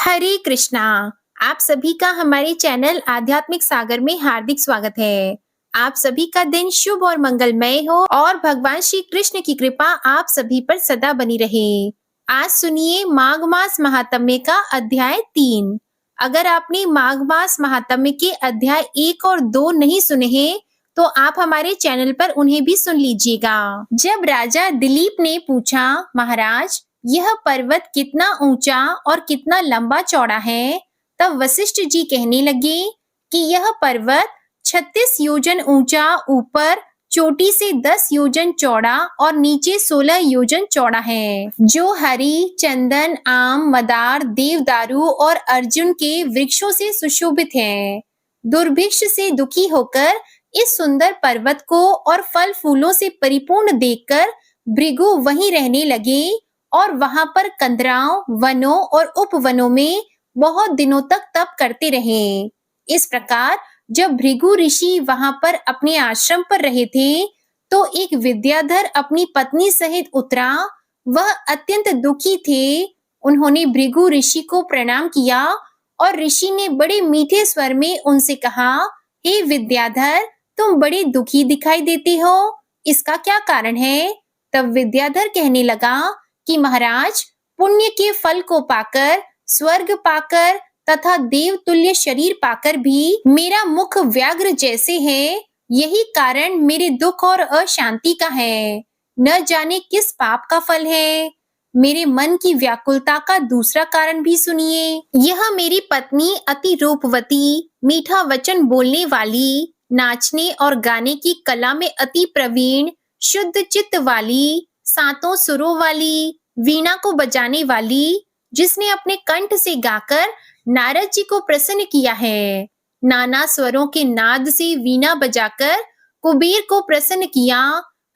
हरे कृष्णा। आप सभी का हमारे चैनल आध्यात्मिक सागर में हार्दिक स्वागत है। आप सभी का दिन शुभ और मंगलमय हो और भगवान श्री कृष्ण की कृपा आप सभी पर सदा बनी रहे। आज सुनिए माघ मास महात्म्य का अध्याय 3। अगर आपने माघ मास महात्म्य के अध्याय 1 और 2 नहीं सुने हैं तो आप हमारे चैनल पर उन्हें भी सुन लीजिएगा। जब राजा दिलीप ने पूछा, महाराज यह पर्वत कितना ऊंचा और कितना लंबा चौड़ा है, तब वशिष्ठ जी कहने लगे कि यह पर्वत 36 योजन ऊंचा, ऊपर चोटी से 10 योजन चौड़ा और नीचे 16 योजन चौड़ा है, जो हरी, चंदन, आम, मदार, देवदारू और अर्जुन के वृक्षों से सुशोभित है। दुर्भिक्ष से दुखी होकर इस सुंदर पर्वत को और फल फूलों से परिपूर्ण देखकर भृगु वहीं रहने लगे और वहां पर कंदराओं, वनों और उपवनों में बहुत दिनों तक तप करते रहे। इस प्रकार जब भृगु ऋषि वहां पर अपने आश्रम पर रहे थे तो एक विद्याधर अपनी पत्नी सहित उतरा। वह अत्यंत दुखी थे। उन्होंने भृगु ऋषि को प्रणाम किया और ऋषि ने बड़े मीठे स्वर में उनसे कहा, हे विद्याधर, तुम बड़े दुखी दिखाई देते हो, इसका क्या कारण है? तब विद्याधर कहने लगा कि महाराज, पुण्य के फल को पाकर, स्वर्ग पाकर तथा देवतुल्य शरीर पाकर भी मेरा मुख व्याघ्र जैसे है। यही कारण मेरे दुख और अशांति का है। न जाने किस पाप का फल है। मेरे मन की व्याकुलता का दूसरा कारण भी सुनिए। यह मेरी पत्नी अति रूपवती, मीठा वचन बोलने वाली, नाचने और गाने की कला में अति प्रवीण, शुद्ध चित्त वाली, सातों सुरों वाली, वीणा को बजाने वाली, जिसने अपने कंठ से गाकर नारद जी को प्रसन्न किया है, नाना स्वरों के नाद से वीणा बजाकर कुबेर को प्रसन्न किया,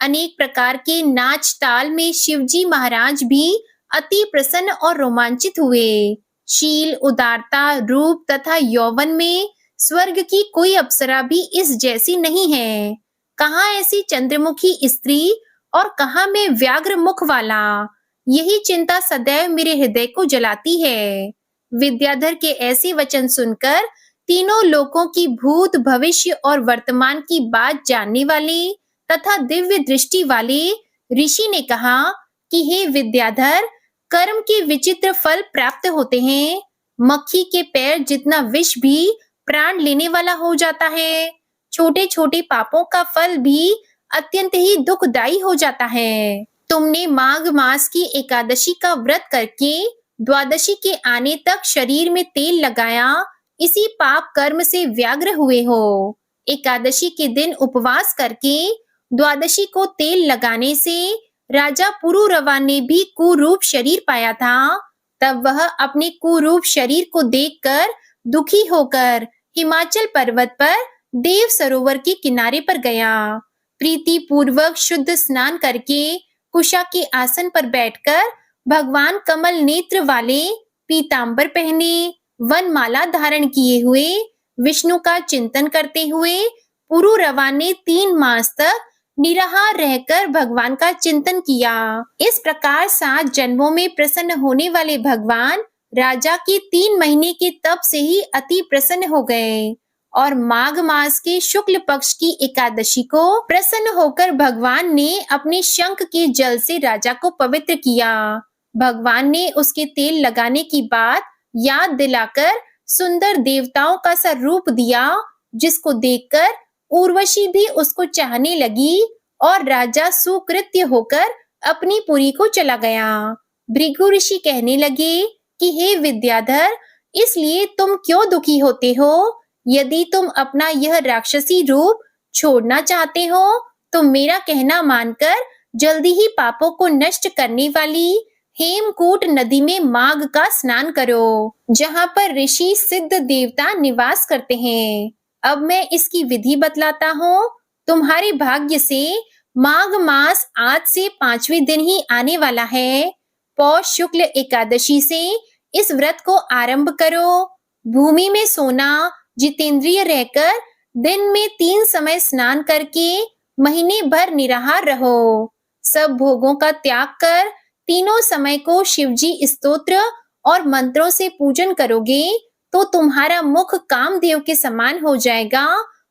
अनेक प्रकार के नाच ताल में शिवजी महाराज भी अति प्रसन्न और रोमांचित हुए। शील, उदारता, रूप तथा यौवन में स्वर्ग की कोई अप्सरा भी इस जैसी नहीं है। कहाँ ऐसी चंद्रमुखी स्त्री और कहाँ में व्याघ्र मुख वाला। यही चिंता सदैव मेरे हृदय को जलाती है। विद्याधर के ऐसे वचन सुनकर तीनों लोकों की भूत, भविष्य और वर्तमान की बात जानने वाले तथा दिव्य दृष्टि वाले ऋषि ने कहा कि हे विद्याधर, कर्म के विचित्र फल प्राप्त होते हैं। मक्खी के पैर जितना विष भी प्राण लेने वाला हो जाता है। छोटे छोटे पापों का फल भी अत्यंत ही दुखदायी हो जाता है। तुमने माघ मास की एकादशी का व्रत करके द्वादशी के आने तक शरीर में तेल लगाया, इसी पाप कर्म से व्याग्र हुए हो। एकादशी के दिन उपवास करके द्वादशी को तेल लगाने से राजा पुरुरवा ने भी कुरूप शरीर पाया था। तब वह अपने कुरूप शरीर को देखकर दुखी होकर हिमाचल पर्वत पर देव सरोवर के किनारे पर गया। प्रीति पूर्वक शुद्ध स्नान करके कुशा के आसन पर बैठकर भगवान कमल नेत्र वाले, पीतांबर पहने, वनमाला धारण किए हुए, विष्णु का चिंतन करते हुए पुरुरवा ने 3 मास तक निराहार रहकर भगवान का चिंतन किया। इस प्रकार 7 जन्मों में प्रसन्न होने वाले भगवान राजा के 3 महीने के तप से ही अति प्रसन्न हो गए और माघ मास के शुक्ल पक्ष की एकादशी को प्रसन्न होकर भगवान ने अपने शंख के जल से राजा को पवित्र किया। भगवान ने उसके तेल लगाने की बात याद दिलाकर सुंदर देवताओं का सा रूप दिया, जिसको देखकर उर्वशी भी उसको चाहने लगी और राजा सुकृत्य होकर अपनी पुरी को चला गया। भृगु ऋषि कहने लगे कि हे विद्याधर, इसलिए तुम क्यों दुखी होते हो? यदि तुम अपना यह राक्षसी रूप छोड़ना चाहते हो तो मेरा कहना मानकर जल्दी ही पापों को नष्ट करने वाली हेमकूट नदी में माघ का स्नान करो, जहाँ पर ऋषि सिद्ध देवता निवास करते हैं। अब मैं इसकी विधि बतलाता हूँ। तुम्हारे भाग्य से माघ मास आज से 5वें दिन ही आने वाला है। पौष शुक्ल एकादशी से इस व्रत को आरंभ करो। भूमि में सोना, जितेंद्रिय रहकर दिन में 3 समय स्नान करके महीने भर निराहार रहो। सब भोगों का त्याग कर तीनों समय को शिवजी स्तोत्र और मंत्रों से पूजन करोगे तो तुम्हारा मुख कामदेव के समान हो जाएगा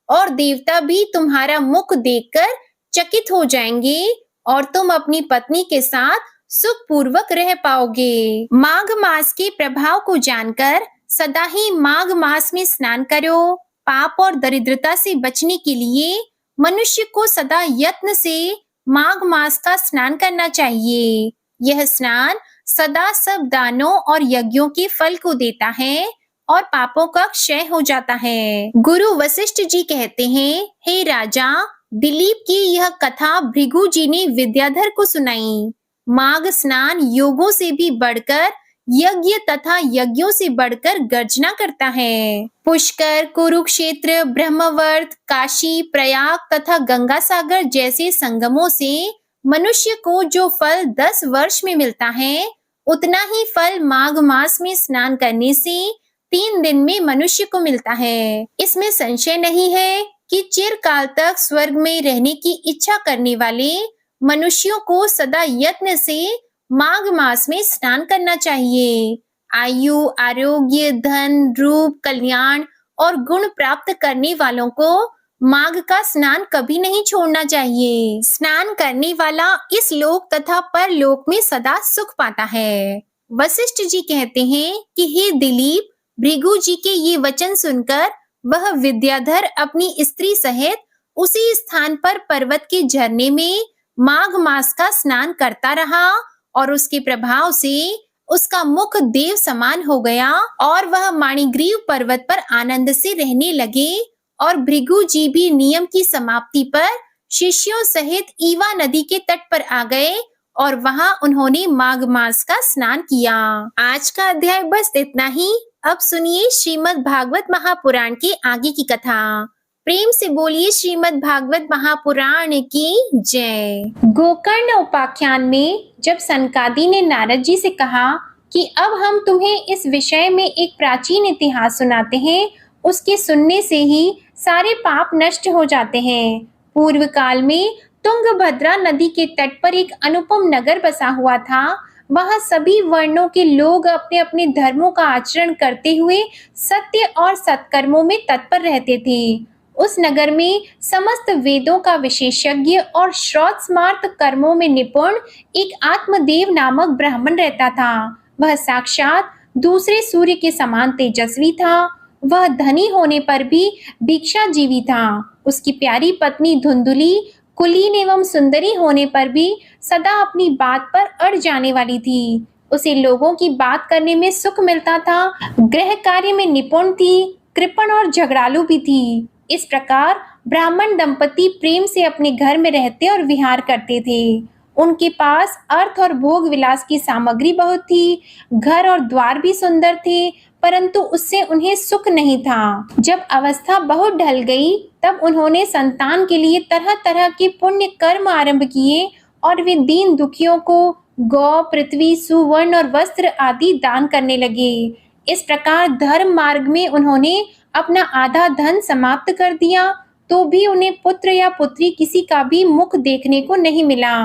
और देवता भी तुम्हारा मुख देखकर चकित हो जाएंगे और तुम अपनी पत्नी के साथ सुखपूर्वक रह पाओगे। माघ मास के प्रभाव को जानकर सदा ही माघ मास में स्नान करो। पाप और दरिद्रता से बचने के लिए मनुष्य को सदा यत्न से माघ मास का स्नान करना चाहिए। यह स्नान सदा सब दानों और यज्ञों के फल को देता है और पापों का क्षय हो जाता है। गुरु वशिष्ठ जी कहते हैं, हे राजा, दिलीप की यह कथा भृगु जी ने विद्याधर को सुनाई। माघ स्नान योगों से भी बढ़कर यज्ञ तथा यज्ञों से बढ़कर गर्जना करता है। पुष्कर, कुरुक्षेत्र, ब्रह्मवर्त, काशी, प्रयाग तथा गंगा सागर जैसे संगमों से मनुष्य को जो फल 10 वर्ष में मिलता है, उतना ही फल माघ मास में स्नान करने से 3 दिन में मनुष्य को मिलता है। इसमें संशय नहीं है कि चिरकाल तक स्वर्ग में रहने की इच्छा करने वाले मनुष्यों को सदा यत्न से माघ मास में स्नान करना चाहिए। आयु, आरोग्य, धन, रूप, कल्याण और गुण प्राप्त करने वालों को माघ का स्नान कभी नहीं छोड़ना चाहिए। स्नान करने वाला इस लोक तथा परलोक में सदा सुख पाता है। वशिष्ठ जी कहते हैं कि हे दिलीप, भृगु जी के ये वचन सुनकर वह विद्याधर अपनी स्त्री सहित उसी स्थान पर पर्वत के झरने में माघ मास का स्नान करता रहा और उसके प्रभाव से उसका मुख देव समान हो गया और वह माणिग्रीव पर्वत पर आनंद से रहने लगे। और भृगु जी भी नियम की समाप्ति पर शिष्यों सहित ईवा नदी के तट पर आ गए और वहां उन्होंने माघ मास का स्नान किया। आज का अध्याय बस इतना ही। अब सुनिए श्रीमद् भागवत महापुराण के आगे की कथा। प्रेम से बोलिए श्रीमद् भागवत महापुराण की जय। गोकर्ण उपाख्यान में जब सनकादि ने नारद जी से कहा कि अब हम तुम्हें इस विषय में एक प्राचीन इतिहास सुनाते हैं, उसके सुनने से ही सारे पाप नष्ट हो जाते हैं। पूर्व काल में तुंगभद्रा नदी के तट पर एक अनुपम नगर बसा हुआ था। वहां सभी वर्णों के लोग अपने अपने धर्मों का आचरण करते हुए सत्य और सत्कर्मों में तत्पर रहते थे। उस नगर में समस्त वेदों का विशेषज्ञ और श्रौत स्मार्त कर्मों में निपुण एक आत्मदेव नामक ब्राह्मण रहता था। वह साक्षात दूसरे सूर्य के समान तेजस्वी था। वह धनी होने पर भी भिक्षाजीवी था। उसकी प्यारी पत्नी धुंधुली कुलीन एवं सुंदरी होने पर भी सदा अपनी बात पर अड़ जाने वाली थी। उसे लोगों की बात करने में सुख मिलता था। गृह कार्य में निपुण थी, कृपण और झगड़ालू भी थी। इस प्रकार ब्राह्मण दंपति प्रेम से अपने घर में रहते और विहार करते थे। उनके पास अर्थ और भोग विलास की सामग्री बहुत थी। घर और द्वार भी सुंदर थे, परंतु उससे उन्हें सुख नहीं था। जब अवस्था बहुत ढल गई, तब उन्होंने संतान के लिए तरह तरह के पुण्य कर्म आरंभ किए और वे दीन दुखियों को गौ, पृथ्वी, सुवर्ण और वस्त्र आदि दान करने लगे। इस प्रकार धर्म मार्ग में उन्होंने अपना आधा धन समाप्त कर दिया, तो भी उन्हें पुत्र या पुत्री किसी का भी मुख देखने को नहीं मिला।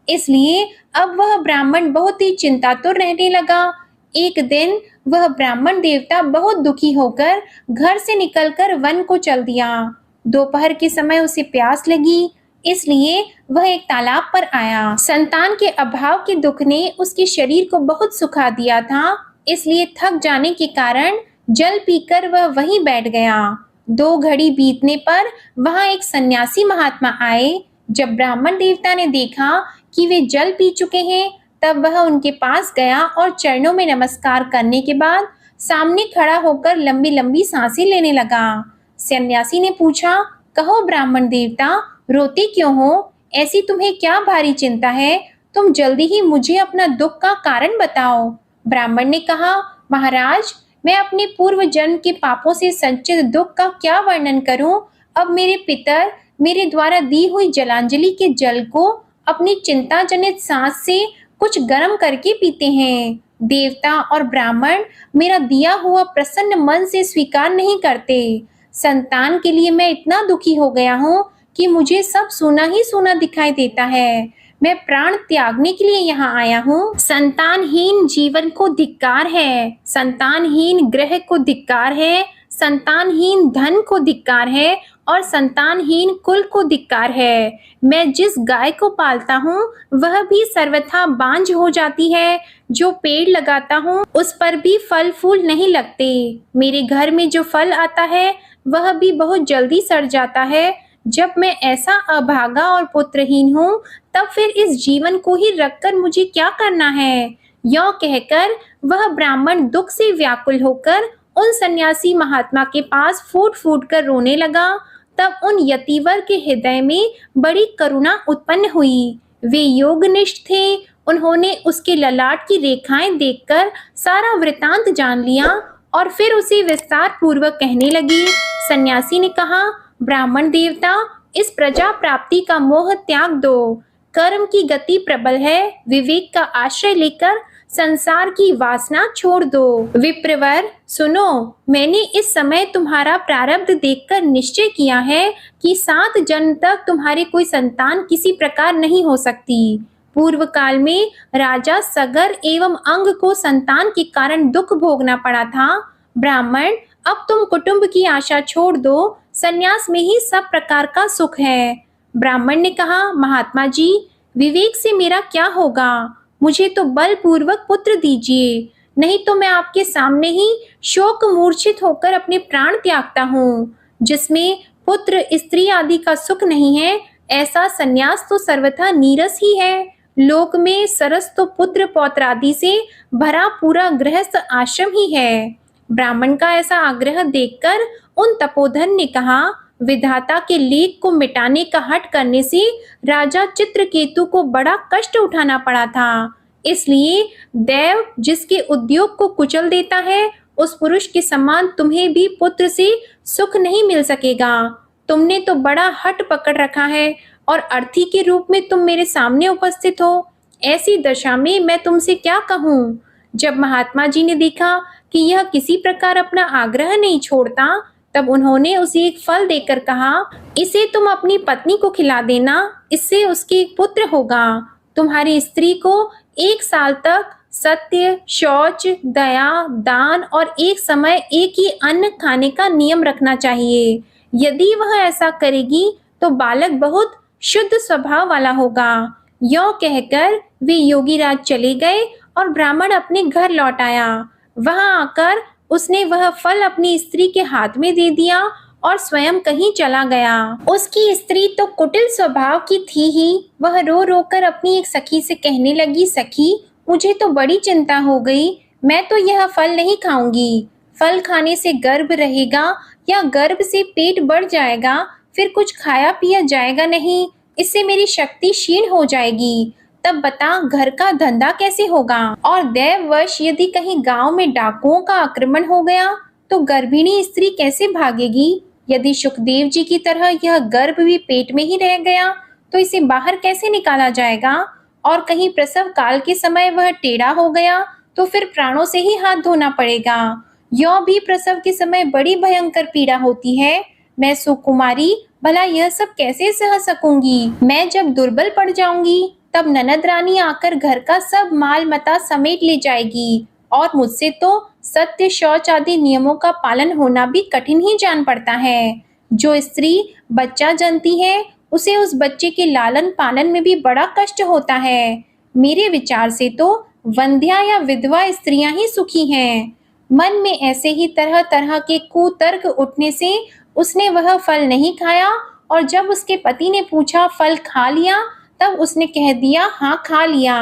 इसलिए अब वह ब्राह्मण बहुत ही चिंतातुर रहने लगा। एक दिन वह ब्राह्मण देवता बहुत दुखी होकर घर से निकलकर वन को चल दिया। दोपहर के समय उसे प्यास लगी, इसलिए वह एक तालाब पर आया। संतान के अभाव के दुख ने उसके शरीर को बहुत सुखा दिया था, इसलिए थक जाने के कारण जल पीकर वह वहीं बैठ गया। 2 घड़ी बीतने पर वहां एक सन्यासी महात्मा आए। जब ब्राह्मण देवता ने देखा कि वे जल पी चुके हैं, तब वह उनके पास गया और चरणों में नमस्कार करने के बाद सामने खड़ा होकर लंबी लंबी सांसें लेने लगा। सन्यासी ने पूछा, कहो ब्राह्मण देवता, रोते क्यों हो? ऐसी तुम्हें क्या भारी चिंता है? तुम जल्दी ही मुझे अपना दुख का कारण बताओ। ब्राह्मण ने कहा, महाराज, मैं अपने पूर्व जन्म के पापों से संचित दुख का क्या वर्णन करूं? अब मेरे पितर मेरे द्वारा दी हुई जलांजलि के जल को अपनी चिंता जनित सांस से कुछ गर्म करके पीते हैं। देवता और ब्राह्मण मेरा दिया हुआ प्रसन्न मन से स्वीकार नहीं करते। संतान के लिए मैं इतना दुखी हो गया हूँ कि मुझे सब सूना ही सूना दिखाई देता है। मैं प्राण त्यागने के लिए यहाँ आया हूँ। संतानहीन जीवन को धिक्कार है, संतानहीन ग्रह को धिक्कार है, संतानहीन धन को धिक्कार है और संतानहीन कुल को धिक्कार है। मैं जिस गाय को पालता हूँ वह भी सर्वथा बांझ हो जाती है। जो पेड़ लगाता हूँ उस पर भी फल फूल नहीं लगते। मेरे घर में जो फल आता है वह भी बहुत जल्दी सड़ जाता है। जब मैं ऐसा अभागा और पुत्रहीन हूँ तब फिर इस जीवन को ही रखकर मुझे क्या करना है। यों कहकर वह ब्राह्मण दुख से व्याकुल होकर उन सन्यासी महात्मा के पास फूट फूट कर रोने लगा। तब उन यतिवर के हृदय में बड़ी करुणा उत्पन्न हुई। वे योगनिष्ठ थे। उन्होंने उसके ललाट की रेखाएं देखकर सारा वृतांत जान लिया और फिर उसे विस्तार पूर्वक कहने लगी। सन्यासी ने कहा, ब्राह्मण देवता, इस प्रजा प्राप्ति का मोह त्याग दो। कर्म की गति प्रबल है। विवेक का आश्रय लेकर संसार की वासना छोड़ दो। विप्रवर सुनो, मैंने इस समय तुम्हारा प्रारब्ध देखकर निश्चय किया है कि 7 जन्म तक तुम्हारी कोई संतान किसी प्रकार नहीं हो सकती। पूर्व काल में राजा सगर एवं अंग को संतान के कारण दुख भोगना पड़ा था। ब्राह्मण, अब तुम कुटुंब की आशा छोड़ दो। संन्यास में ही सब प्रकार का सुख है। ब्राह्मण ने कहा, महात्मा जी, विवेक से मेरा क्या होगा? मुझे तो बलपूर्वक पुत्र दीजिए, नहीं तो मैं आपके सामने ही शोक मूर्छित होकर अपने प्राण त्यागता हूँ। जिसमें पुत्र स्त्री आदि का सुख नहीं है, ऐसा संन्यास तो सर्वथा नीरस ही है। लोक में सरस तो पुत्र पौत्र आदि से भरा पूरा गृहस्थ आश्रम ही है। ब्राह्मण का ऐसा आग्रह देखकर उन तपोधन ने कहा, विधाता के लेख को मिटाने का हठ करने से राजा चित्रकेतु को बड़ा कष्ट उठाना पड़ा था। इसलिए देव जिसके उद्योग को कुचल देता है, उस पुरुष के समान तुम्हें भी पुत्र से सुख नहीं मिल सकेगा। तुमने तो बड़ा हठ पकड़ रखा है और अर्थी के रूप में तुम मेरे सामने उपस्थित हो। ऐसी दशा में मैं तुमसे क्या कहूँ? जब महात्मा जी ने देखा कि यह किसी प्रकार अपना आग्रह नहीं छोड़ता, तब उन्होंने उसे एक फल देकर कहा, इसे तुम अपनी पत्नी को खिला देना, इससे उसके एक पुत्र होगा। तुम्हारी स्त्री को 1 साल तक सत्य, शौच, दया, दान और एक समय एक ही अन्न खाने का नियम रखना चाहिए। यदि वह ऐसा करेगी तो बालक बहुत शुद्ध स्वभाव वाला होगा। यों कहकर वे योगीराज चले गए और ब्राह्मण अपने घर लौट आया। वहां आकर उसने वह फल अपनी स्त्री के हाथ में दे दिया और स्वयं कहीं चला गया। उसकी स्त्री तो कुटिल स्वभाव की थी ही। वह रो रो कर अपनी एक सखी से कहने लगी, सखी, मुझे तो बड़ी चिंता हो गई। मैं तो यह फल नहीं खाऊंगी। फल खाने से गर्भ रहेगा या गर्भ से पेट बढ़ जाएगा, फिर कुछ खाया पिया जाएगा नहीं। इससे मेरी शक्ति क्षीण हो जाएगी। तब बता, घर का धंधा कैसे होगा? और दैववश यदि कहीं गांव में डाकुओं का आक्रमण हो गया तो गर्भिणी स्त्री कैसे भागेगी? यदि सुखदेव जी की तरह यह गर्भ भी पेट में ही रह गया तो इसे बाहर कैसे निकाला जाएगा? और कहीं प्रसव काल के समय वह टेढ़ा हो गया तो फिर प्राणों से ही हाथ धोना पड़ेगा। यों भी प्रसव के समय बड़ी भयंकर पीड़ा होती है। मैं सुकुमारी भला यह सब कैसे सह सकूंगी? मैं जब दुर्बल पड़ जाऊंगी तब ननद रानी आकर घर का सब माल मता समेट ले जाएगी और मुझसे तो सत्य, शौच आदि नियमों का पालन होना भी कठिन ही जान पड़ता है। जो स्त्री बच्चा जनती है उसे उस बच्चे के लालन पालन में भी बड़ा कष्ट होता है। मेरे विचार से तो वंध्या या विधवा स्त्रियां ही सुखी हैं। मन में ऐसे ही तरह तरह के कुतर्क उठने से उसने वह फल नहीं खाया और जब उसके पति ने पूछा, फल खा लिया? तब उसने कह दिया, हाँ खा लिया।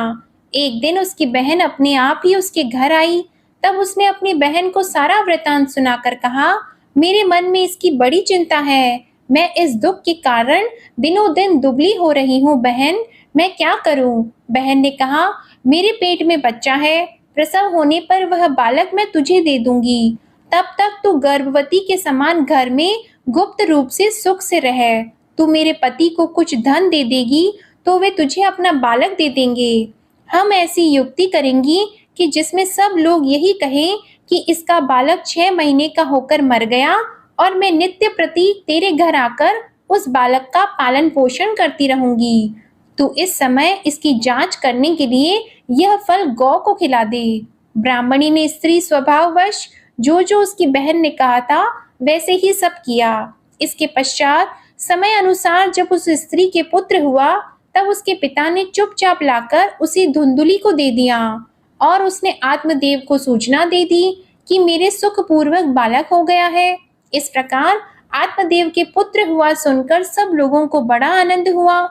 एक दिन उसकी बहन अपने आप ही उसके घर आई। तब उसने अपनी बहन को सारा वृतांत सुनाकर कहा, मेरे मन में इसकी बड़ी चिंता है। मैं इस दुख के कारण दिनों दिन दुबली हो रही हूँ बहन, मैं क्या करूँ? बहन ने कहा, मेरे पेट में बच्चा है, प्रसव होने पर वह बालक मैं तुझे दे दूंगी। तब तक तू गर्भवती के समान घर में गुप्त रूप से सुख से रह। तू मेरे पति को कुछ धन दे देगी तो वे तुझे अपना बालक दे देंगे। हम ऐसी युक्ति करेंगी कि जिसमें सब लोग यही कहें कि इसका बालक 6 महीने का होकर मर गया और मैं नित्य प्रति तेरे घर आकर उस बालक का पालन पोषण करती रहूंगी। तू इस समय इसकी जांच करने के लिए यह फल गौ को खिला दे। ब्राह्मणी ने स्त्री स्वभाववश जो जो उसकी बहन ने कहा था वैसे ही सब किया। इसके पश्चात समय अनुसार जब उस स्त्री के पुत्र हुआ, तब उसके पिता ने चुपचाप लाकर उसी धुंधुली को दे दिया और उसने आत्मदेव को सूचना दे दी कि मेरे सुखपूर्वक बालक हो गया है। इस प्रकार आत्मदेव के पुत्र हुआ सुनकर सब लोगों को बड़ा आनंद हुआ।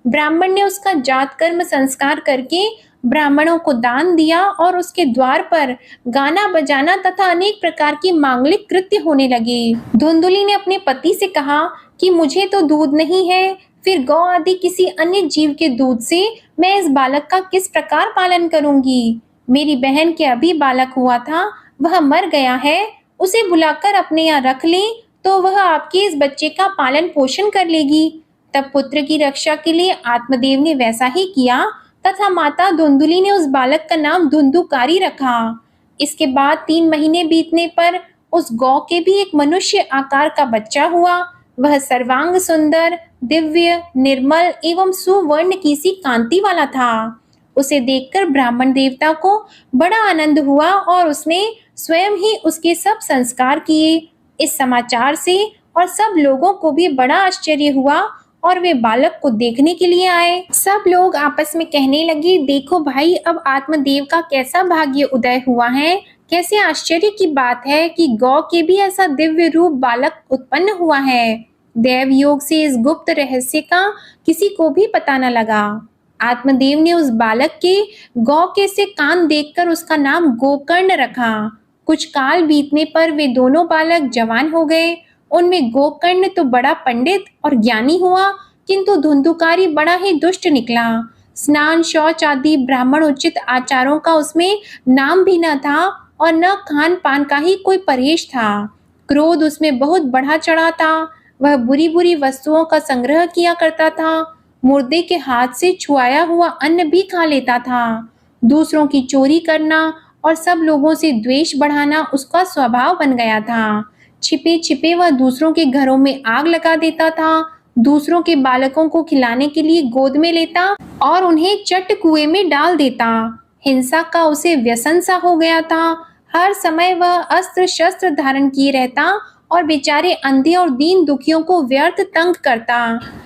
ब्राह्मण ने उसका जात कर्म संस्कार करके ब्राह्मणों को दान दिया और उसके द्वार पर गाना बजाना तथा अनेक प्रकार की मांगलिक कृत्य होने लगे। धुंधुली ने अपने पति से कहा कि मुझे तो दूध नहीं है, फिर गौ आदि किसी अन्य जीव के दूध से मैं इस बालक का किस प्रकार पालन करूंगी। मेरी बहन के अभी बालक हुआ था, वह मर गया है, उसे बुलाकर अपने यहाँ रख ले तो वह आपके इस बच्चे का पालन पोषण कर लेगी। तब पुत्र की रक्षा के लिए आत्मदेव ने वैसा ही किया तथा माता धुंधुली ने उस बालक का नाम धुंधुकारी रखा। इसके बाद 3 महीने बीतने पर उस गौ के भी एक मनुष्य आकार का बच्चा हुआ। वह सर्वांग सुंदर, दिव्य, निर्मल एवं सुवर्ण की सी कांति वाला था। उसे देखकर ब्राह्मण देवता को बड़ा आनंद हुआ और उसने स्वयं ही उसके सब संस्कार किए। इस समाचार से और सब लोगों को भी बड़ा आश्चर्य हुआ और वे बालक को देखने के लिए आए। सब लोग आपस में कहने लगे, देखो भाई, अब आत्मदेव का कैसा भाग्य उदय हुआ है। कैसे आश्चर्य की बात है कि गौ के भी ऐसा दिव्य रूप बालक उत्पन्न हुआ है। देव योग से इस गुप्त रहस्य का किसी को भी पता न लगा। आत्मदेव ने उस बालक के गौ के से कान देखकर उसका नाम गोकर्ण रखा। कुछ काल बीतने पर वे दोनों बालक जवान हो गए। उनमें गोकर्ण तो बड़ा पंडित और ज्ञानी हुआ, किंतु धुंधुकारी बड़ा ही दुष्ट निकला। स्नान शौच आदि ब्राह्मण उचित आचारों का उसमें नाम भी न था और न खान पान का ही कोई परहेज था। क्रोध उसमें बहुत बढ़ा चढ़ा था। वह बुरी बुरी वस्तुओं का संग्रह किया करता था। मुर्दे के हाथ से छुआया हुआ अन्न भी खा लेता था। दूसरों की चोरी करना और सब लोगों से द्वेष बढ़ाना उसका स्वभाव बन गया था। छिपे छिपे वह दूसरों के घरों में आग लगा देता था। दूसरों के बालकों को खिलाने के लिए गोद में लेता और उन्हें चट कुएं में डाल देता। हिंसा का उसे व्यसन सा हो गया था। हर समय वह अस्त्र शस्त्र धारण किए रहता और बेचारे अंधे और दीन दुखियों को व्यर्थ तंग करता।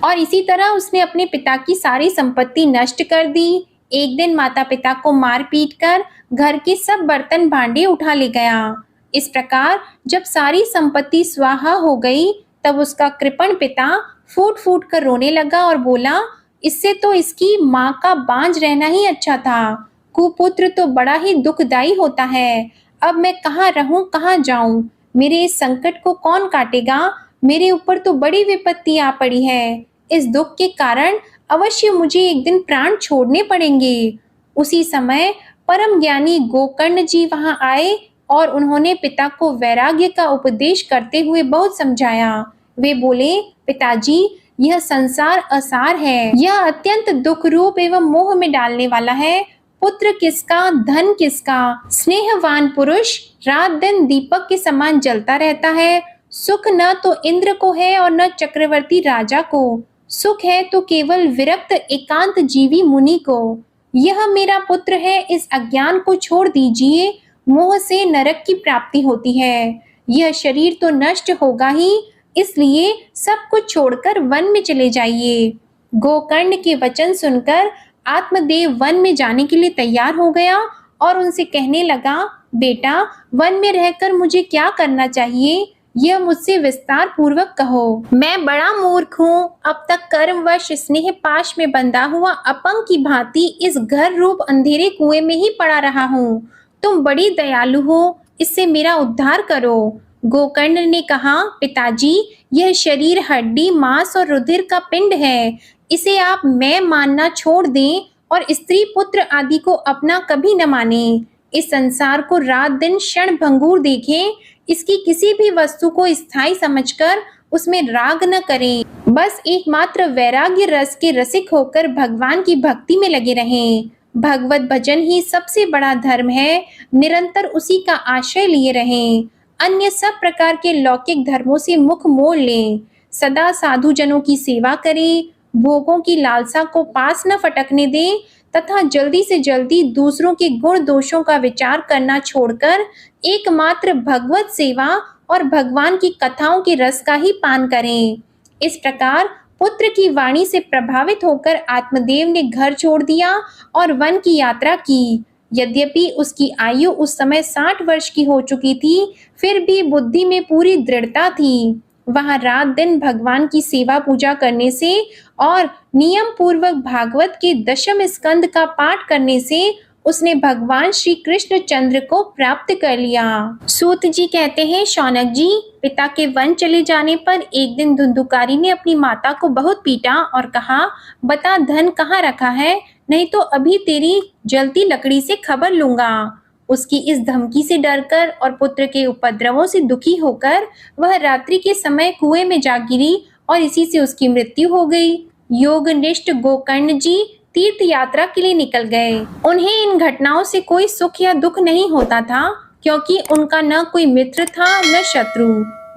और इसी तरह उसने अपने पिता की सारी संपत्ति नष्ट कर दी। एक दिन माता पिता को मार पीट कर घर के सब बर्तन भांडे उठा ले गया। इस प्रकार जब सारी संपत्ति स्वाहा हो गई, तब उसका कृपण पिता फूट फूट कर रोने लगा और बोला, इससे तो इसकी माँ का बांझ रहना ही अच्छा था। कुपुत्र तो बड़ा ही दुखदाई होता है। अब मैं कहाँ रहूं, कहाँ जाऊं? मेरे इस संकट को कौन काटेगा? मेरे ऊपर तो बड़ी विपत्ति आ पड़ी है। इस दुख के कारण अवश्य मुझे एक दिन प्राण छोड़ने पड़ेंगे। उसी समय परम ज्ञानी गोकर्ण जी वहां आए और उन्होंने पिता को वैराग्य का उपदेश करते हुए बहुत समझाया। वे बोले, पिताजी, यह संसार असार है। यह अत्यंत दुख रूप एवं मोह में डालने वाला है। पुत्र किसका, धन किसका? स्नेहवान पुरुष रात दिन दीपक के समान जलता रहता है। सुख न तो इंद्र को है और न चक्रवर्ती राजा को। सुख है तो केवल विरक्त एकांत जीवी मुनि को। यह मेरा पुत्र है, इस अज्ञान को छोड़ दीजिए। मोह से नरक की प्राप्ति होती है। यह शरीर तो नष्ट होगा ही, इसलिए सब कुछ छोड़कर वन में चले जाइए। गोकर्ण के वचन सुनकर आत्मदेव वन में जाने के लिए तैयार हो गया और उनसे कहने लगा, बेटा, वन में रहकर मुझे क्या करना चाहिए, यह मुझसे विस्तार पूर्वक कहो। मैं बड़ा मूर्ख हूँ। अब तक कर्मवश स्नेह पाश में बंधा हुआ अपंग की भांति इस घर रूप अंधेरे कुएं में ही पड़ा रहा हूँ। तुम बड़ी दयालु हो, इससे मेरा उद्धार करो। गोकर्ण ने कहा, पिताजी, यह शरीर हड्डी, मांस और रुधिर का पिंड है। इसे आप मैं मानना छोड़ दें और स्त्री पुत्र आदि को अपना कभी न माने। इस संसार को रात दिन क्षण भंगुर देखें। इसकी किसी भी वस्तु को स्थायी समझकर उसमें राग न करें। बस एकमात्र वैराग्य रस के रसिक होकर भगवान की भक्ति में लगे रहें। भगवत भजन ही सबसे बड़ा धर्म है। निरंतर उसी का आश्रय लिए रहें। अन्य सब प्रकार के लौकिक धर्मों से मुख मोड़ लें। सदा साधु जनों की सेवा करें। भोगों की लालसा को पास न फटकने दें तथा जल्दी से जल्दी दूसरों के गुण दोषों का विचार करना छोड़कर एकमात्र भगवत सेवा और भगवान की कथाओं के रस का ही पान करें। इस प्रकार पुत्र की वाणी से प्रभावित होकर आत्मदेव ने घर छोड़ दिया और वन की यात्रा की। यद्यपि उसकी आयु उस समय 60 वर्ष की हो चुकी थी, फिर भी बुद्धि में पूरी दृढ़ता थी। वहां रात दिन भगवान की सेवा पूजा करने से और नियम पूर्वक भागवत के दशम स्कंद का पाठ करने से उसने भगवान श्री कृष्ण चंद्र को प्राप्त कर लिया। सूत जी कहते हैं, शौनक जी, पिता के वन चले जाने पर एक दिन धुंधुकारी ने अपनी माता को बहुत पीटा और कहा, बता धन कहाँ रखा है, नहीं तो अभी तेरी जलती लकड़ी से खबर लूंगा। उसकी इस धमकी से डरकर और पुत्र के उपद्रवों से दुखी होकर वह रात्रि के समय कुएं में जा गिरी और इसी से उसकी मृत्यु हो गई। योगनिष्ठ गोकर्ण जी तीर्थ यात्रा के लिए निकल गए। उन्हें इन घटनाओं से कोई सुख या दुख नहीं होता था, क्योंकि उनका न कोई मित्र था न शत्रु।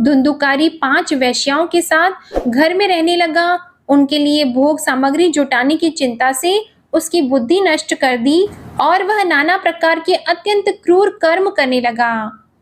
धुंधुकारी 5 वेश्याओं के साथ घर में रहने लगा। उनके लिए भोग सामग्री जुटाने की चिंता से उसकी बुद्धि नष्ट कर दी और वह नाना प्रकार के अत्यंत क्रूर कर्म करने लगा।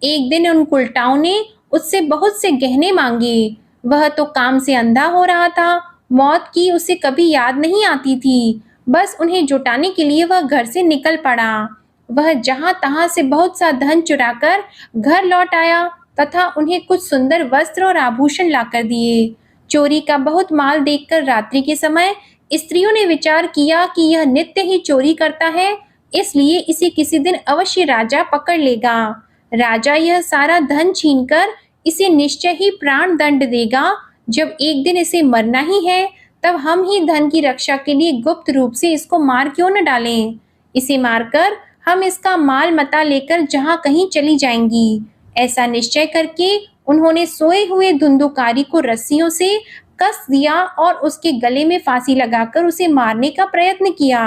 एक दिन उन कुलटाओं ने उससे बहुत से गहने मांगे। वह तो काम से अंधा हो रहा था, मौत की उसे कभी याद नहीं आती थी। बस उन्हें जुटाने के लिए वह घर से निकल पड़ा। वह जहां तहां से बहुत सा धन चुराकर घर लौट आया तथा उन्हें कुछ सुंदर वस्त्र और आभूषण लाकर दिए। चोरी का बहुत माल देखकर रात्रि के समय स्त्रियों ने विचार किया कि यह नित्य ही चोरी करता है, इसलिए इसे किसी दिन अवश्य राजा पकड़ लेगा। राजा यह सारा धन छीनकर इसे निश्चय ही प्राण दंड देगा। जब एक दिन इसे मरना ही है, तब हम ही धन की रक्षा के लिए गुप्त रूप से इसको मार क्यों न डालें। इसे मारकर हम इसका माल मता लेकर जहां कहीं चली जाएंगी। ऐसा निश्चय करके उन्होंने सोए हुए धुंधुकारी को रस्सियों से कस दिया और उसके गले में फांसी लगाकर उसे मारने का प्रयत्न किया।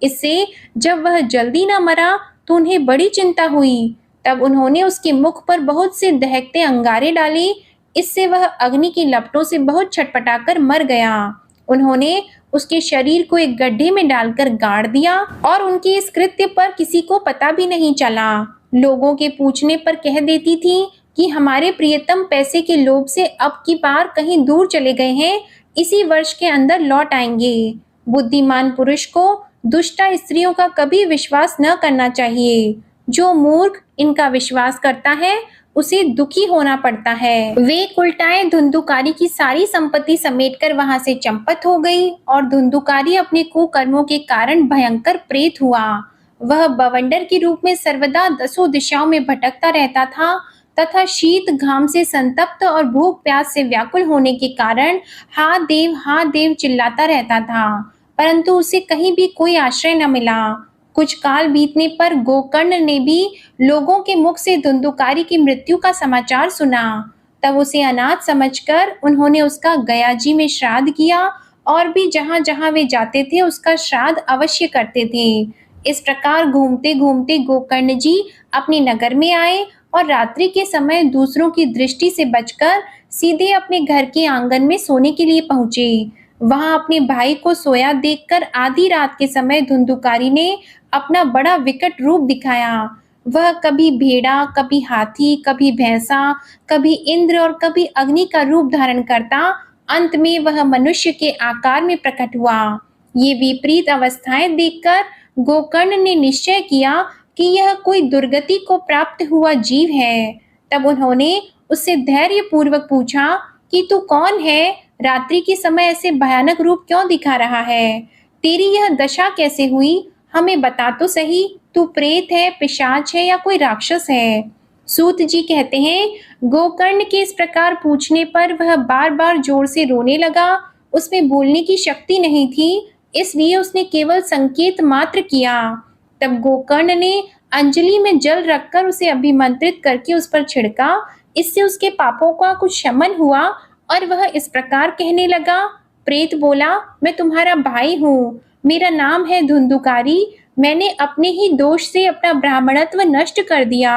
इससे जब वह जल्दी न मरा तो उन्हें बड़ी चिंता हुई। तब उन्होंने उसके मुख पर बहुत से दहकते अंगारे डाले। इससे वह अग्नि की लपटों से बहुत छटपटाकर मर गया। उन्होंने उसके शरीर को एक गड्ढे में डालकर गाड़ दिया और उनके इस कृत्य पर किसी को पता भी नहीं चला। लोगों के पूछने पर कह देती थी कि हमारे प्रियतम पैसे के लोभ से अब की बार कहीं दूर चले गए हैं, इसी वर्ष के अंदर लौट आएंगे। बुद्धिमान पुरुष को दुष्टा स्त्रियों का कभी विश्वास न करना चाहिए। जो मूर्ख इनका विश्वास करता है उसे दुखी होना पड़ता है। वे कुलटाएं धुंधुकारी की सारी संपत्ति समेटकर वहां से चंपत हो गई और धुंधुकारी अपने कुकर्मों के कारण भयंकर प्रेत हुआ। वह बवंडर के रूप में सर्वदा 10 दिशाओं में भटकता रहता था तथा शीत घाम से संतप्त और भूख प्यास से व्याकुल होने के कारण हा देव चिल्लाता रहता था, परंतु उसे कहीं भी कोई आश्रय न मिला। कुछ काल बीतने पर गोकर्ण ने भी लोगों के मुख से धुंधुकारी की मृत्यु का समाचार सुना। तब उसे अनाथ समझकर उन्होंने उसका गयाजी में श्राद्ध किया और भी जहां जहां वे जाते थे उसका श्राद्ध अवश्य करते थे। इस प्रकार घूमते घूमते गोकर्ण जी अपने नगर में आए और रात्रि के समय दूसरों की दृष्टि से बचकर सीधे अपने घर के आंगन में सोने के लिए पहुंचे। वहां अपने भाई को सोया देखकर आधी रात के समय धुंधुकारी ने अपना बड़ा विकट रूप दिखाया। वह कभी भेड़ा, कभी हाथी, कभी भैंसा, कभी इंद्र और कभी अग्नि का रूप धारण करता अंत में वह मनुष्य के आकार में प्रकट हुआ। ये विपरीत अवस्थाएं देखकर गोकर्ण ने निश्चय किया कि यह कोई दुर्गति को प्राप्त हुआ जीव है। तब उन्होंने उससे धैर्य पूर्वक पूछा कि तू कौन है, रात्रि के समय ऐसे भयानक रूप क्यों दिखा रहा है, तेरी यह दशा कैसे हुई, हमें बता तो सही, तू प्रेत है, पिशाच है या कोई राक्षस है। सूत जी कहते हैं, गोकर्ण के इस प्रकार पूछने पर वह बार बार जोर से रोने लगा। उसमें बोलने की शक्ति नहीं थी, इसलिए उसने केवल संकेत मात्र किया। तब गोकर्ण ने अंजलि में जल रखकर उसे अभिमंत्रित करके उस पर छिड़का। इससे उसके पापों का कुछ शमन हुआ और वह इस प्रकार कहने लगा। प्रेत बोला, मैं तुम्हारा भाई हूँ, मेरा नाम है धुंधुकारी। मैंने अपने ही दोष से अपना ब्राह्मणत्व नष्ट कर दिया।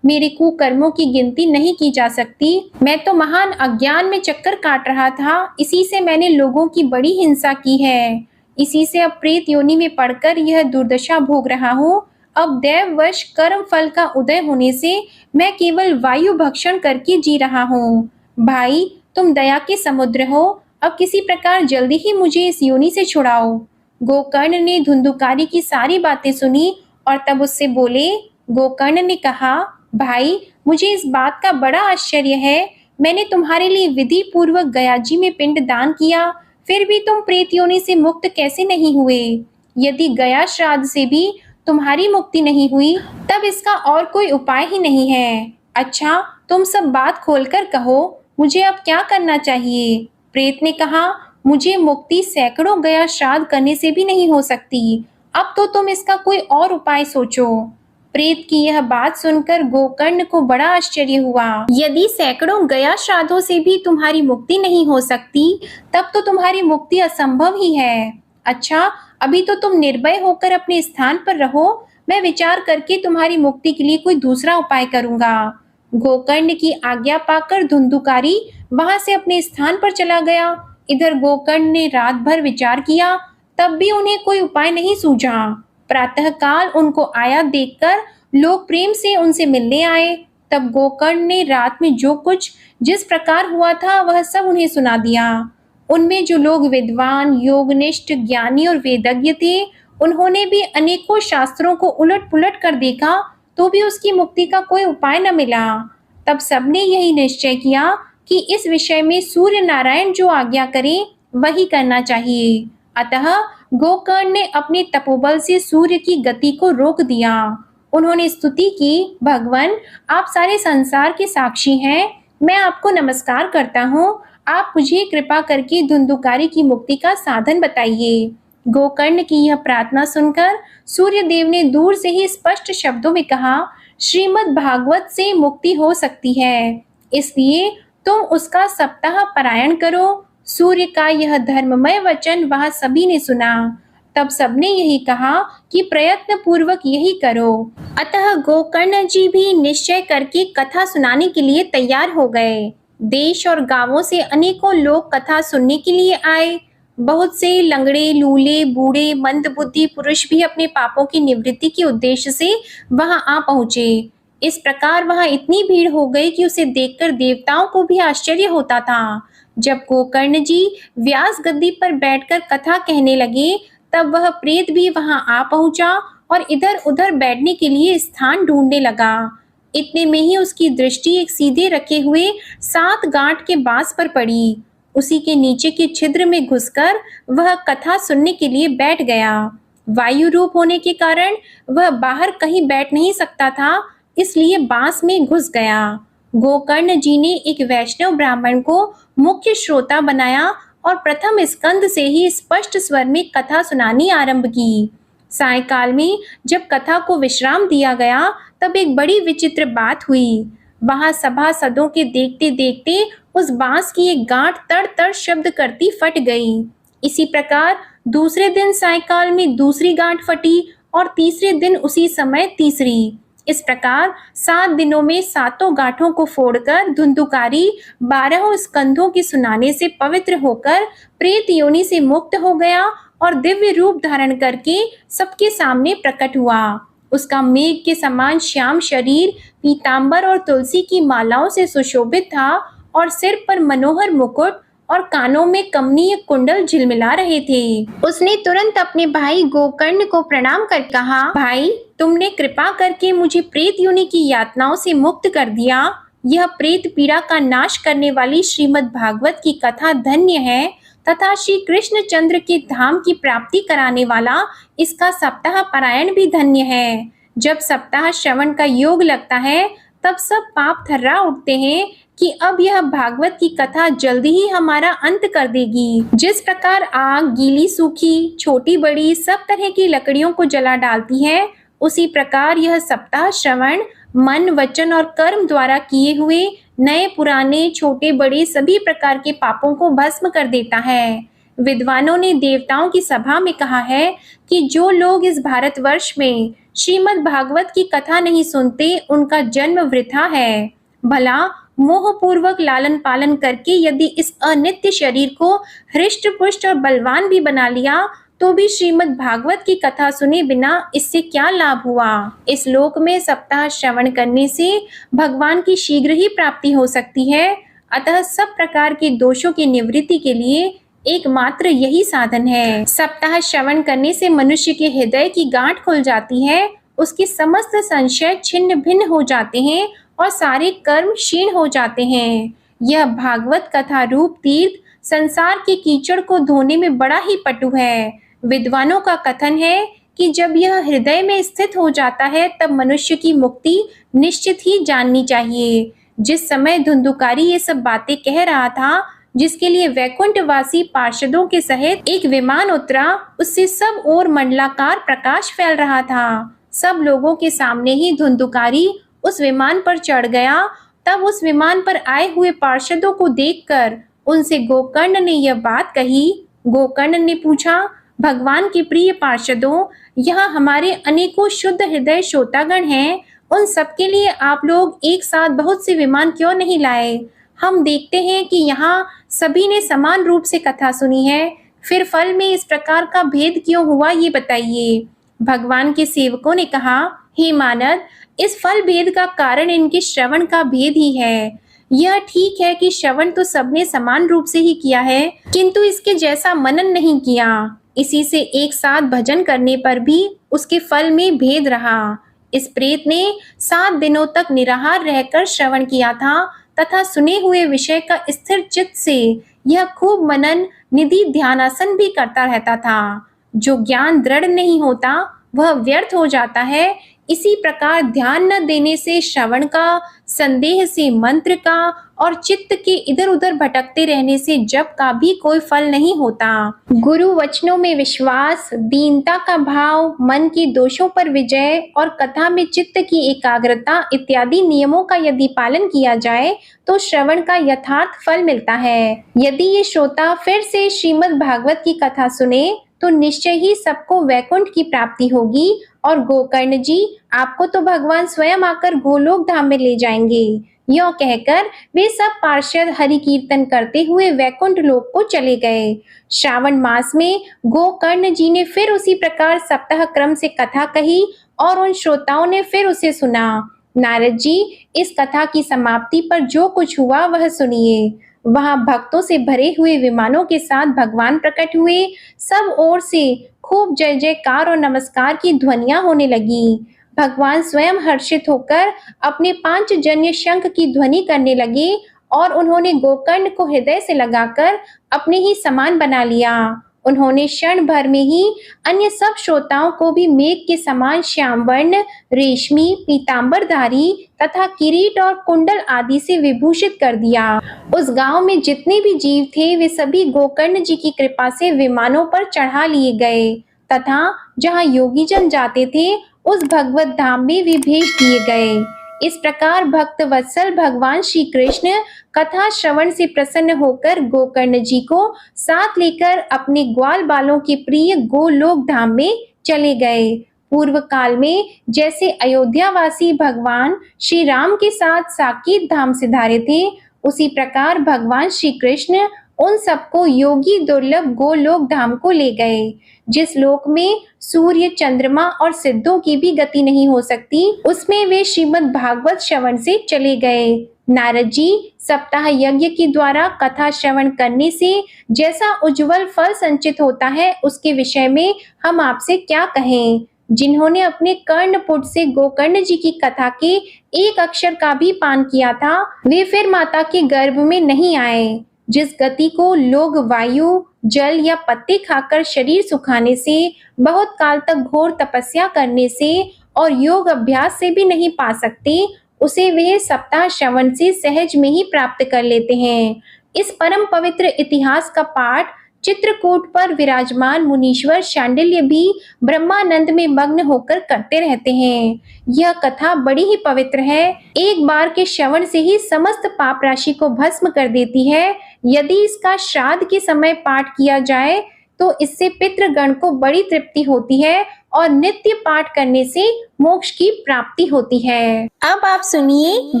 मेरे कुकर्मों की गिनती नहीं की जा सकती। मैं तो महान अज्ञान में चक्कर काट रहा था, इसी से मैंने लोगों की बड़ी हिंसा की है। इसी से अब प्रेत योनि में पड़कर यह दुर्दशा भोग रहा हूँ। अब दैववश कर्म फल का उदय होने से मैं केवल वायु भक्षण करके जी रहा हूँ। भाई, तुम दया के समुद्र हो, अब किसी प्रकार जल्दी ही मुझे इस योनि से छुड़ाओ। गोकर्ण ने धुंधुकारी की सारी बातें सुनी और तब उससे बोले। गोकर्ण ने कहा, भाई, मुझे इस बात का बड़ा आश्चर्य है। मैंने तुम्हारे लिए विधि पूर्वक गया जी में पिंड दान किया, फिर भी तुम प्रेत योनि से मुक्त कैसे नहीं हुए? यदि गया श्राद्ध से भी तुम्हारी मुक्ति नहीं हुई, तब इसका और कोई उपाय ही नहीं है। अच्छा, तुम सब बात खोलकर कहो, मुझे अब क्या करना चाहिए? प्रेत ने कहा, मुझे मुक्ति सैकड़ों गया श्राद्ध करने से भी नहीं हो सकती। अब तो तुम इसका कोई और उपाय सोचो। प्रेत की यह बात सुनकर गोकर्ण को बड़ा आश्चर्य हुआ। यदि सैकड़ों गया श्राद्धों से भी तुम्हारी मुक्ति नहीं हो सकती, तब तो तुम्हारी मुक्ति असंभव ही है। अच्छा, अभी तो तुम निर्भय होकर अपने स्थान पर रहो, मैं विचार करके तुम्हारी मुक्ति के लिए कोई दूसरा उपाय करूंगा। गोकर्ण की आज्ञा पाकर धुंधुकारी वहां से अपने स्थान पर चला गया। इधर गोकर्ण ने रात भर विचार किया, तब भी उन्हें कोई उपाय नहीं सूझा। प्रातःकाल उनको आया देखकर लोग प्रेम से उनसे मिलने आए। तब गोकर्ण ने रात में जो कुछ जिस प्रकार हुआ था वह सब उन्हें सुना दिया। उनमें जो लोग विद्वान, योगनिष्ठ, ज्ञानी और वेदज्ञ थे, उन्होंने भी अनेकों शास्त्रों को उलट-पुलट कर देखा, तो भी उसकी मुक्ति का कोई उपाय न मिला। तब सबने यही निश्चय किया कि इस विषय में सूर्य नारायण जो आज्ञा करें, वही करना चाहिए। अतः गोकर्ण ने अपने तपोबल से सूर्य की गति को रोक दिया। उन्होंने स्तुति की, भगवान, आप सारे संसार के साक्षी हैं, मैं आपको नमस्कार करता हूँ। आप मुझे कृपा करके धुंधुकारी की मुक्ति का साधन बताइए। गोकर्ण की यह प्रार्थना सुनकर सूर्य देव ने दूर से ही स्पष्ट शब्दों में कहा, श्रीमद् भागवत से मुक्ति हो सकती है, इसलिए तुम उसका सप्ताह पारायण करो। सूर्य का यह धर्ममय वचन वहां सभी ने सुना। तब सबने यही कहा कि प्रयत्न पूर्वक यही करो। अतः गोकर्ण जी भी निश्चय करके कथा सुनाने के लिए तैयार हो गए। देश और गांवों से अनेकों लोग कथा सुनने के लिए आए। बहुत से लंगड़े, लूले, बूढ़े, मंदबुद्धि पुरुष भी अपने पापों की निवृत्ति के उद्देश्य से वहां आ पहुंचे। इस प्रकार वहां इतनी भीड़ हो गई कि उसे देखकर देवताओं को भी आश्चर्य होता था। जब गोकर्ण जी व्यास गद्दी पर बैठकर कथा कहने लगे, तब वह प्रेत भी वहां आ पहुंचा और इधर-उधर बैठने के लिए स्थान ढूंढने लगा। इतने में ही उसकी दृष्टि एक सीधे रखे हुए 7 गांठ के बांस पर पड़ी। उसी के नीचे के छिद्र में घुसकर वह कथा सुनने के लिए बैठ गया। वायु रूप होने के कारण वह बाहर कहीं बैठ नहीं सकता था, इसलिए बांस में घुस गया। गोकर्ण जी ने एक वैष्णव ब्राह्मण को मुख्य श्रोता बनाया और प्रथम स्कंद से ही स्पष्ट स्वर में कथा सुनानी आरंभ की। सायंकाल में जब कथा को विश्राम दिया गया, तब एक बड़ी विचित्र बात हुई। वहां सभासदों के देखते देखते उस बांस की एक गांठ तड़-तड़ शब्द करती फट गई। इसी प्रकार दूसरे दिन सायंकाल में दूसरी गांठ फटी और तीसरे दिन उसी समय तीसरी। इस प्रकार 7 दिनों में 7 गांठों को फोड़कर धुंधुकारी 12 स्कंधों के सुनाने से पवित्र होकर प्रेत योनि से मुक्त हो गया और दिव्य रूप धारण करके सबके सामने प्रकट हुआ। उसका मेघ के समान श्याम शरीर पीतांबर और तुलसी की मालाओं से सुशोभित था और सिर पर मनोहर मुकुट और कानों में कमनीय कुंडल झिलमिला रहे थे। उसने तुरंत अपने भाई गोकर्ण को प्रणाम कर कहा, भाई, तुमने कृपा करके मुझे प्रेत योनि की यातनाओं से मुक्त कर दिया। यह प्रेत पीड़ा का नाश करने वाली श्रीमद् भागवत की कथा धन्य है तथा श्री कृष्ण चंद्र के धाम की प्राप्ति कराने वाला इसका सप्ताह पारायण भी धन्य है। जब सप्ताह श्रवण का योग लगता है, तब सब पाप थर्रा उठते हैं कि अब यह भागवत की कथा जल्दी ही हमारा अंत कर देगी। जिस प्रकार आग गीली सूखी, छोटी बड़ी सब तरह की लकड़ियों को जला डालती है, उसी प्रकार यह सप्ताह श्रवण मन, वचन और कर्म द्वारा किए हुए नए पुराने छोटे बड़े सभी प्रकार के पापों को भस्म कर देता है। विद्वानों ने देवताओं की सभा में कहा है कि जो लोग इस भारतवर्ष में श्रीमद् भागवत की कथा नहीं सुनते, उनका जन्म वृथा है। भला मोहपूर्वक लालन पालन करके यदि इस अनित्य शरीर को हृष्ट पुष्ट और बलवान भी बना लिया, तो भी श्रीमद् भागवत की कथा सुने बिना इससे क्या लाभ हुआ। इस लोक में सप्ताह श्रवण करने से भगवान की शीघ्र ही प्राप्ति हो सकती है। अतः सब प्रकार के दोषों की निवृत्ति के लिए एकमात्र यही साधन है। सप्ताह श्रवण करने से मनुष्य के हृदय की गांठ खुल जाती है, उसके समस्त संशय छिन्न भिन्न हो जाते हैं और सारे कर्म क्षीण हो जाते हैं। यह भागवत कथा रूप तीर्थ संसार के कीचड़ को धोने में बड़ा ही पटु है। विद्वानों का कथन है कि जब यह हृदय में स्थित हो जाता है, तब मनुष्य की मुक्ति निश्चित ही जाननी चाहिए। जिस समय धुंधुकारी ये सब बातें कह रहा था, जिसके लिए वैकुंठवासी पार्षदों के सहित एक विमान उतरा, उससे सब ओर मंडलाकार प्रकाश फैल रहा था। सब लोगों के सामने ही धुंधुकारी उस विमान पर चढ़ गया। तब उस विमान पर आए हुए पार्षदों को देखकर उनसे गोकर्ण ने यह बात कही। गोकर्ण ने पूछा, भगवान के प्रिय पार्षदों, यहाँ हमारे अनेकों शुद्ध हृदय श्रोतागण हैं, उन सबके लिए आप लोग एक साथ बहुत से विमान क्यों नहीं लाए? हम देखते हैं कि यहाँ सभी ने समान रूप से कथा सुनी है, फिर फल में इस प्रकार का भेद क्यों हुआ, ये बताइए। भगवान के सेवकों ने कहा, हे मानद, इस फल भेद का कारण इनके श्रवण का भेद ही है। यह ठीक है कि श्रवण तो सबने समान रूप से ही किया है, किंतु इसके जैसा मनन नहीं किया। इसी से एक साथ भजन करने पर भी उसके फल में भेद रहा। इस प्रेत ने 7 दिनों तक निराहार रहकर श्रवण किया था तथा सुने हुए विषय का स्थिर चित्त से यह खूब मनन निधि ध्यानासन भी करता रहता था। जो ज्ञान दृढ़ नहीं होता वह व्यर्थ हो जाता है। इसी प्रकार ध्यान न देने से श्रवण का, संदेह से मंत्र का और चित्त के इधर उधर भटकते रहने से जप का भी कोई फल नहीं होता। गुरु वचनों में विश्वास, दीनता का भाव, मन के दोषों पर विजय और कथा में चित्त की एकाग्रता इत्यादि नियमों का यदि पालन किया जाए तो श्रवण का यथार्थ फल मिलता है। यदि ये श्रोता फिर से श्रीमद् भागवत की कथा सुने तो निश्चय ही सबको वैकुंठ की प्राप्ति होगी और गोकर्ण जी, आपको तो भगवान स्वयं आकर गोलोक धाम में ले जाएंगे। यों कहकर वे सब पार्षद हरि कीर्तन करते हुए वैकुंठ लोक को चले गए। श्रावण मास में गोकर्ण जी ने फिर उसी प्रकार सप्ताह क्रम से कथा कही और उन श्रोताओं ने फिर उसे सुना। नारद जी, इस कथा की समाप्ति पर जो कुछ हुआ वह सुनिए। वहां भक्तों से भरे हुए विमानों के साथ भगवान प्रकट हुए। सब ओर से खूब जय जयकार और नमस्कार की ध्वनियां होने लगी। भगवान स्वयं हर्षित होकर अपने 5 जन्य शंख की ध्वनि करने लगे और उन्होंने गोकर्ण को हृदय से लगाकर अपने ही समान बना लिया। उन्होंने क्षण भर में ही अन्य सब श्रोताओं को भी मेघ के समान श्याम वर्ण, रेशमी, पीतांबरधारी तथा किरीट और कुंडल आदि से विभूषित कर दिया। उस गांव में जितने भी जीव थे वे सभी गोकर्ण जी की कृपा से विमानों पर चढ़ा लिए गए तथा जहां योगी जन जाते थे उस भगवत धाम में वे भेज दिए गए। इस प्रकार भक्त वत्सल भगवान श्री कृष्ण कथा श्रवण से प्रसन्न होकर गोकर्ण जी को साथ लेकर अपने ग्वाल बालों के प्रिय गोलोक धाम में चले गए। पूर्व काल में जैसे अयोध्यावासी भगवान श्री राम के साथ साकेत धाम से धारे थे, उसी प्रकार भगवान श्री कृष्ण उन सबको योगी दुर्लभ गोलोक धाम को ले गए। जिस लोक में सूर्य, चंद्रमा और सिद्धों की भी गति नहीं हो सकती, उसमें वे श्रीमद् भागवत श्रवण से चले गए। नारद जी, सप्ताह यज्ञ के द्वारा कथा श्रवण करने से जैसा उज्जवल फल संचित होता है, उसके विषय में हम आपसे क्या कहें। जिन्होंने अपने कर्णपुट से गोकर्ण जी की कथा के एक अक्षर का भी पान किया था, वे फिर माता के गर्भ में नहीं आए। जिस गति को लोग वायु, जल या पत्ते खाकर शरीर सुखाने से, बहुत काल तक घोर तपस्या करने से और योग अभ्यास से भी नहीं पा सकते, उसे वे सप्ताह श्रवण से सहज में ही प्राप्त कर लेते हैं। इस परम पवित्र इतिहास का पाठ चित्रकूट पर विराजमान मुनीश्वर शांडिल्य भी ब्रह्मानंद में मग्न होकर करते रहते हैं। यह कथा बड़ी ही पवित्र है। एक बार के श्रवण से ही समस्त पाप राशि को भस्म कर देती है। यदि इसका श्राद्ध के समय पाठ किया जाए तो इससे पितृगण को बड़ी तृप्ति होती है और नित्य पाठ करने से मोक्ष की प्राप्ति होती है। अब आप सुनिए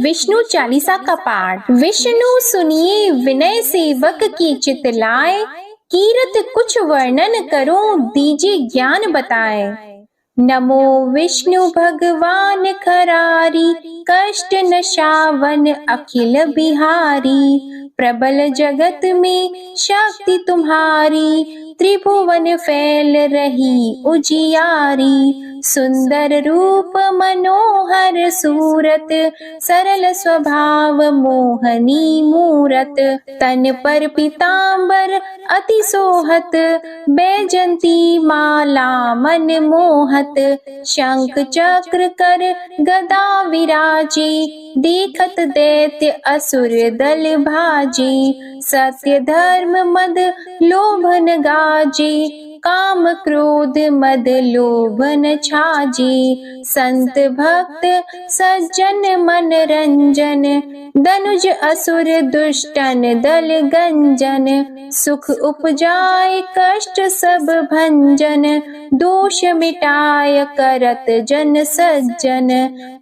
विष्णु चालीसा का पाठ। विष्णु सुनिए विनय सेवक की चित लाए, कीरत कुछ वर्णन करो दीजिए ज्ञान बताए। नमो विष्णु भगवान खरारी, कष्ट नशावन अखिल बिहारी। प्रबल जगत में शक्ति तुम्हारी, त्रिभुवन फैल रही उजियारी। सुंदर रूप मनोहर सूरत, सरल स्वभाव मोहनी मूरत। तन पर पीतांबर अति सोहत, बैजंती माला मन मोहत। शंख चक्र कर गदा विराजे, देखत दैत्य असुर दल भाजे। सत्य धर्म मद लोभन गाजे, काम क्रोध मद लोभन छाजे। संत भक्त सज्जन मन रंजन, धनुज असुर दुष्टन दल गंजन। सुख उपजाए कष्ट सब भंजन, दोष मिटाय करत जन सज्जन।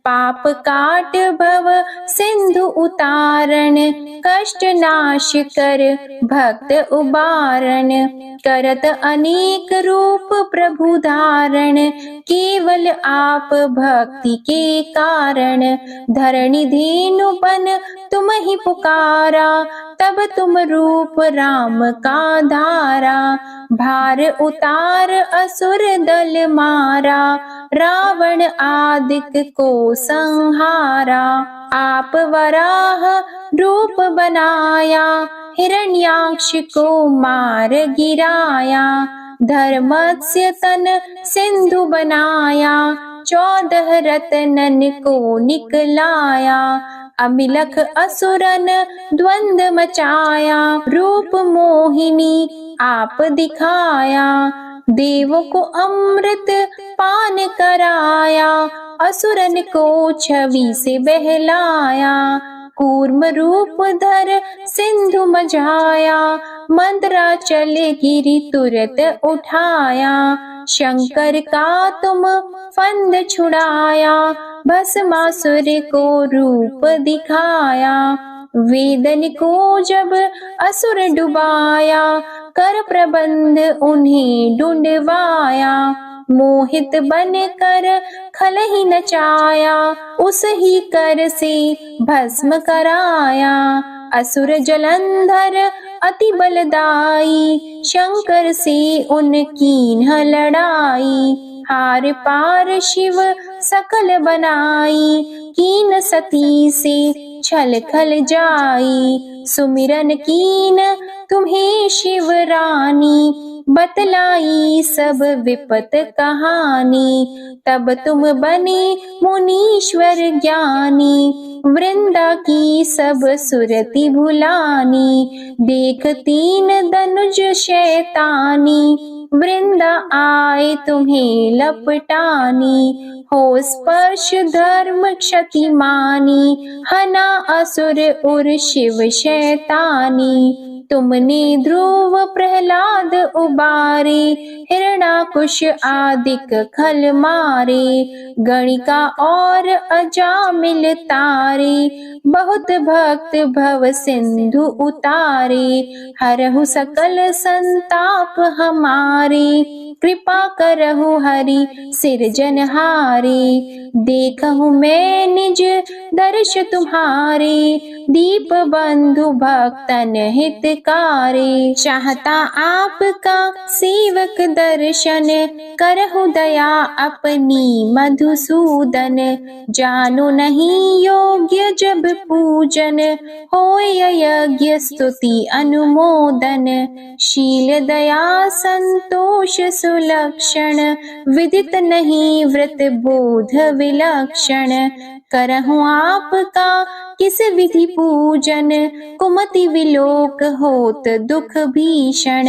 पाप काट भव सिंधु उतारण, कष्ट नाश कर भक्त उबारण। करत अनेक रूप प्रभु धारण, केवल आप भक्ति के कारण। धरणी धेनु बन तुम ही पुकारा, तब तुम रूप राम का धारा। भार उतार असुर दल मारा, रावण आदिक को संहारा। आप वराह रूप बनाया, हिरण्याक्ष को मार गिराया। धर्मस्य तन सिंधु बनाया, 14 रत्नन को निकलाया। अमिलख असुरन द्वंद मचाया, रूप मोहिनी आप दिखाया। देवों को अमृत पान कराया, असुरन को छवि से बहलाया। कूर्म रूप धर सिंधु मझाया, मंदराचल गिरि तुरत उठाया। शंकर का तुम फंद छुड़ाया, भस्मासुर को रूप दिखाया। वेदन को जब असुर डुबाया, कर प्रबंध उन्हें ढूंढवाया। मोहित बन कर खल ही नचाया, उस ही कर से भस्म कराया। असुर जलंधर अति बलदाई, शंकर से उनकी न लड़ाई। हार पार शिव सकल बनाई, कीन सती से छल खल जाई। सुमिरन कीन तुम्हें शिव रानी, बतलाई सब विपत कहानी। तब तुम बने मुनीश्वर ज्ञानी, वृंदा की सब सुरति भुलानी। देख 3 धनुज शैतानी, वृंदा आए तुम्हें लपटानी। हो स्पर्श धर्म क्षति मानी, हना असुर उर शिव शैतानी। तुमने ध्रुव प्रहलाद उबारे, हिरणाकुश आदिक खल मारे। गणिका और अजामिल तारे, बहुत भक्त भव सिंधु उतारे। हरहु सकल संताप हमारे, कृपा करहु हरि सिरजनहारे। देखहु मैं निज दर्श तुम्हारे, दीप बंधु भक्तन हितकारे। चाहता आपका सेवक दर्शन, करहु दया अपनी मधुसूदन। जानो नहीं योग्य जब पूजन, होय यज्ञ स्तुति अनुमोदन। शील दया संतोष सुलक्षण, विदित नहीं व्रत बोध विलक्षण। करहु आपका किस विधि पूजन, कुमति विलोक हो होत दुख भीषण,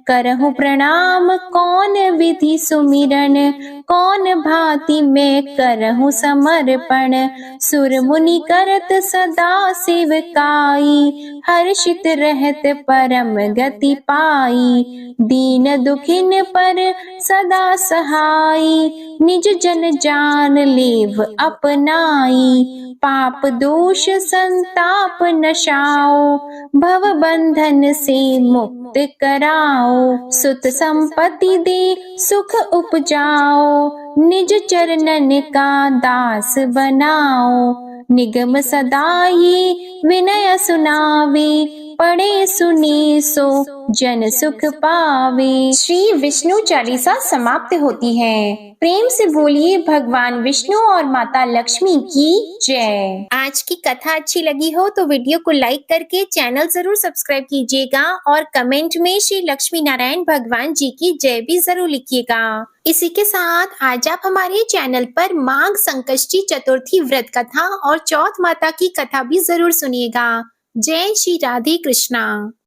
करहु प्रणाम कौन विधि सुमिरन, कौन भांति मैं करहु समर्पण, सुर मुनि करत सदा सेवकाई, हर्षित रहत परम गति पाई, दीन दुखिन पर सदा सहाई, निज जन जान लेव अपनाई, पाप दोष संताप नशाओ, भव बंधन से मुक्त कराओ, सुत संपत्ति दे सुख उपजाओ, निज चरणन का दास बनाओ, निगम सदा ये विनय सुनावे, पढ़े सुने सो जन सुख पावे। श्री विष्णु चालीसा समाप्त होती है। प्रेम से बोलिए भगवान विष्णु और माता लक्ष्मी की जय। आज की कथा अच्छी लगी हो तो वीडियो को लाइक करके चैनल जरूर सब्सक्राइब कीजिएगा और कमेंट में श्री लक्ष्मी नारायण भगवान जी की जय भी जरूर लिखिएगा। इसी के साथ आज आप हमारे चैनल पर माघ संकष्टी चतुर्थी व्रत कथा और चौथ माता की कथा भी जरूर सुनिएगा। जय श्री राधे कृष्णा।